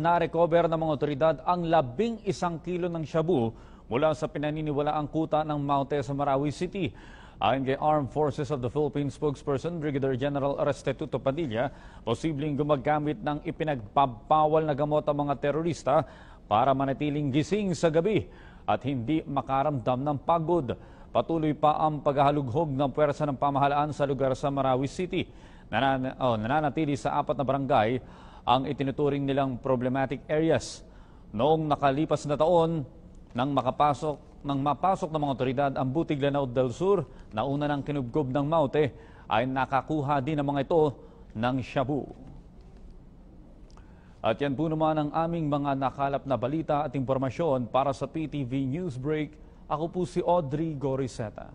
na-recover ng mga otoridad ang 11 kilo ng shabu mula sa pinaniniwalaang kuta ng Maute sa Marawi City. Ayon kay Armed Forces of the Philippines spokesperson Brigadier General Restituto Padilla, posibleng gumagamit ng ipinagpapawal na gamot ang mga terorista para manatiling gising sa gabi at hindi makaramdam ng pagod. Patuloy pa ang paghahalughog ng puwersa ng pamahalaan sa lugar sa Marawi City. Nananatili sa 4 na barangay ang itinuturing nilang problematic areas. Noong nakalipas na taon, nang mapasok ng mga otoridad ang Butig Lanao del Sur na una ng kinubgob ng Maute, ay nakakuha din ang mga ito ng shabu. At yan po naman ang aming mga nakalap na balita at impormasyon para sa PTV Newsbreak. Ako po si Audrey Goriseta.